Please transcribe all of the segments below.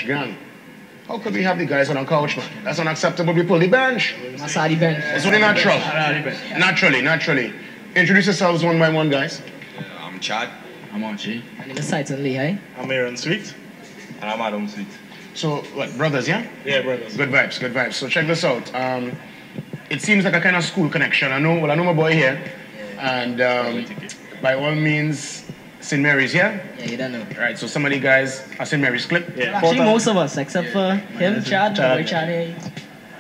Gang. How could we have the guys on a couch, man? That's unacceptable. We pull the bench. Masadi bench. It's only natural. Naturally. Introduce yourselves one by one, guys. I'm Chad. I'm Archie. My name is Titan Lee, eh? I'm Aaron Sweet. And I'm Adam Sweet. So, what, brothers, yeah? Yeah, brothers. Good vibes. So check this out. It seems like a kind of school connection. I know my boy here. And by all means, St. Mary's here. Yeah, you don't know. Right, so some of the guys are St. Mary's clip. Yeah, Actually, most of us, except for him, Chad, boy Chad here.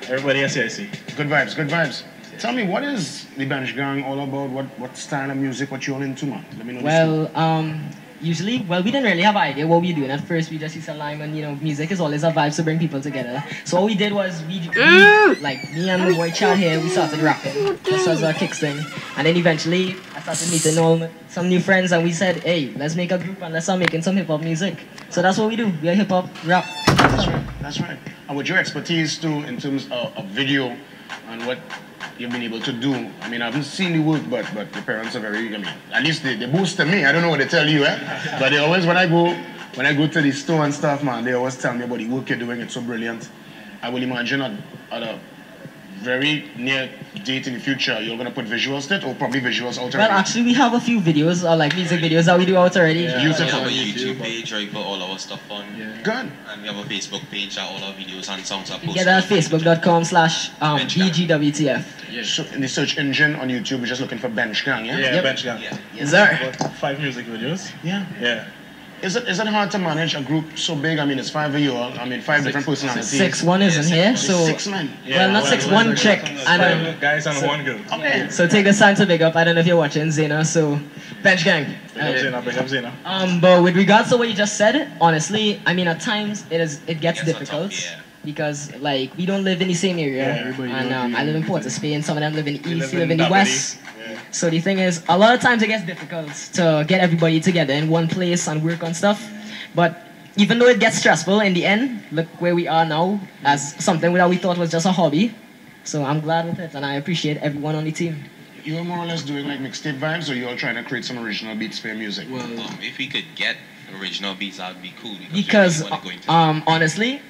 Everybody at CIC. Good vibes. Tell me, what is the Bench Gang all about? What style of music, what you all into, man? Let me know. Well, usually, we didn't really have an idea what we were doing. At first, we just used to lime and, music is always a vibe to bring people together. So what we did was, like, me and my boy Chad here, we started rapping. This was our kicks thing. And then eventually, I started meeting some new friends and we said, hey, let's make a group and let's start making some hip-hop music. So that's what we do. We are hip-hop rap. That's right. And with your expertise, too, in terms of video and what you've been able to do. I mean, I haven't seen the work, but the parents are very, at least they boost me. I don't know what they tell you, But they always, when I go to the store and stuff, man, they always tell me about the work you're doing. It's so brilliant. I will imagine at a very near date in the future, you're going to put visuals to it, or probably visuals out already. Well, actually, we have a few videos, like music videos that we do out already. Yeah, we have a YouTube page where we put all our stuff on. Yeah. Good. And we have a Facebook page that all our videos and songs are posted. Get that at facebook.com/BGWTF. Yeah. So in the search engine on YouTube, we're just looking for Bench Gang, yeah? Yeah, Bench Gang. Yeah. Yes, sir. About 5 music videos. Yeah. Is it hard to manage a group so big? I mean, it's 5 of you all. I mean, 5 different personalities. 6, 1 isn't here, so... 6 men. Well, not 6, 1 chick. Five guys and 1 girl. Okay. So take this time to big up. I don't know if you're watching, Zena, so... Bench Gang. Big up Zena. But with regards to what you just said, honestly, I mean, at times it gets difficult. Because, like, we don't live in the same area. And I live in Port of Spain, some of them live in the east, you live in the west. So the thing is, a lot of times it gets difficult to get everybody together in one place and work on stuff. But even though it gets stressful, in the end, look where we are now as something that we thought was just a hobby. So I'm glad with it, and I appreciate everyone on the team. You are more or less doing like mixtape vibes, or you all trying to create some original beats for your music? Well, if we could get original beats, that would be cool. Because honestly,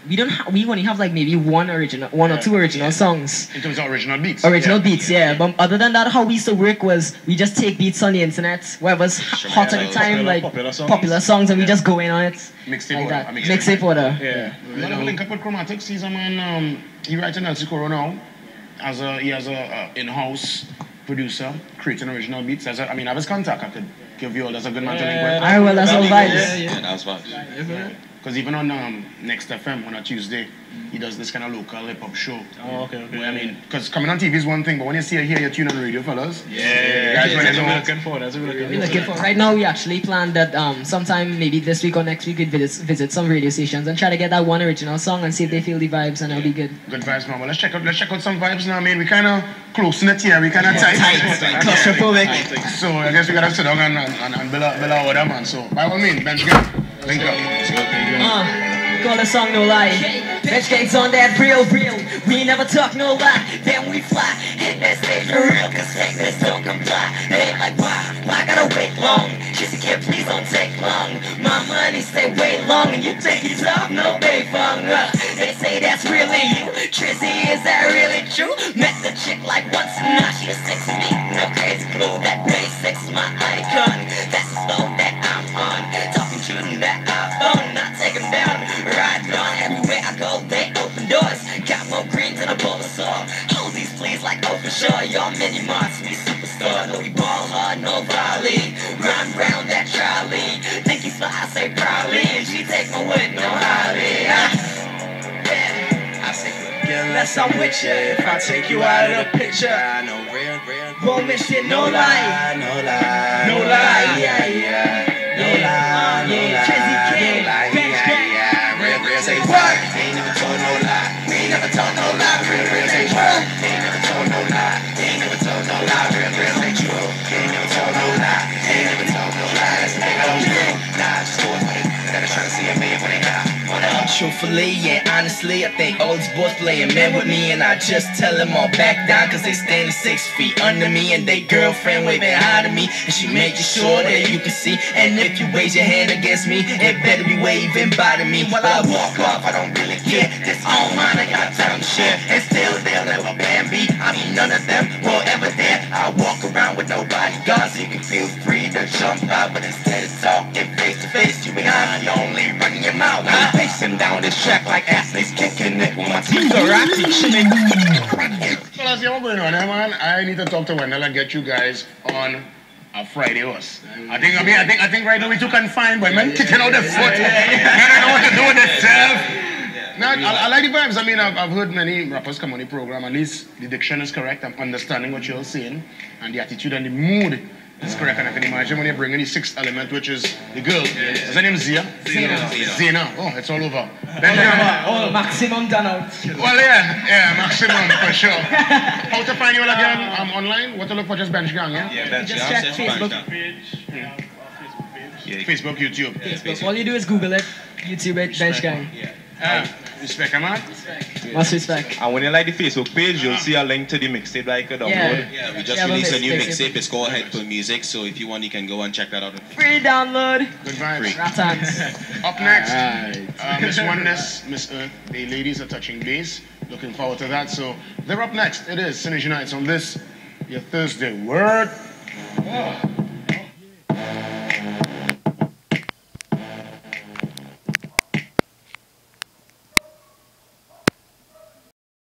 we only have like maybe one or two original songs. In terms of original beats. Beats, yeah. But other than that, how we used to work was we just take beats on the internet, whatever's hot at the time, like popular songs, and we just go in on it. Mixtape order. Yeah. We're gonna link up with Chromatics. He's a man. He writes in El Socorro now. He has a in-house producer creating original beats. I have his contact. I could give you all. That's a good man to link with. Alright, well, that's all vibes. Yeah, that's vibes. Because even on Next FM on a Tuesday, he does this kind of local hip-hop show. Oh, okay. I mean, because coming on TV is one thing, but when you see it here, you tune on the radio, fellas. Yeah. Guys, That's what we're looking for. We're looking for. Right now, we actually planned that sometime maybe this week or next week, we'd visit some radio stations and try to get that one original song and see if they feel the vibes, and it'll be good. Good vibes, man. Well, let's check out some vibes now. I mean, we kind of close in it here. We kind of tight. Claustrophobic. So I guess we gotta sit down and build our order, man. So by all means, Bench Gang, link up. Call the song No Lie. Bench Gang's on that real. We never talk no lie, then we fly. Hit that stage for real, cause fakeness don't comply. It ain't like why gotta wait long? Kissy kid, please don't take long. My money stay way long, and you think you talk no Bayfong. They say that's really you. Trizzy, is that really true? Met the chick like once and now she was 6 me. No crazy clue, that basics my icon. That's the flow that I'm on. Talking to that iPhone, not take 'em down. Riding on everywhere I go, they open doors. Got more green than a Bulbasaur. Hold these please like open shore. Y'all mini marks, we superstar. No, we ball hard, no volley. Run round that trolley. Think you fly, I say proudly. And she take my wood, no holly. I say unless I'm with you. If I take you out of the picture, I know real. Roman shit, no lie. No lie. No lie. Yeah. No lie. Yeah. Trizzy King. Bench Gang. Real say what? Ain't never told no lie. Ain't never told no lie. Real say what? Ain't never told no lie. Ain't never told no lie. Real say true. Ain't never told no lie. Ain't never told no lie. That's the thing I don't do. Nah, just do it. I gotta try to see a million when they got. truthfully and honestly, I think all these boys playing men with me, and I just tell them all back down, cause they standing 6 feet under me, and they girlfriend waving high to me, and she making sure that you can see. And if you raise your hand against me, it better be waving by to me. While I walk off, I don't really care. This all mine, I got time to share, and still they'll never ban me. I mean, none of them will ever dare. I walk around with no bodyguards, so you can feel free to jump out, but instead of talking face to face, you and I only running your mouth. I'm pacing down this track like athletes kicking it with my teeth are rocking. So let's see what's going on, man. I need to talk to Wendell and get you guys on a Friday horse. I think right now we're too confined, but man, kicking out the foot. Man, I don't know what to do with themselves. Now, I like the vibes. I mean, I've heard many rappers come on the program. At least the diction is correct. I'm understanding what you're saying, and the attitude and the mood is correct. And I can imagine when you bring in the sixth element, which is the girl. Is her name Zia? Zena. Oh, it's all over. Oh, maximum done out. Well, yeah, maximum for sure. How to find you all again? Online? What to look for? Just Bench Gang, yeah? Yeah, Bench Just Gang. check Facebook. Facebook, YouTube. Facebook. All you do is Google it. YouTube it, Bench Gang. Respect, man. Must respect. And when you like the Facebook page, you'll see a link to the mixtape that you could download. Yeah, we just Yeah, released a new mixtape. mixtape. It's called Headful Music, so if you want, you can go and check that out. Free download. Good vibes. Ratans. Up next, Miss Oneness, Miss Earth. The ladies are touching base. Looking forward to that. So they're up next. It is Synergy Nights on this, your Thursday. Word.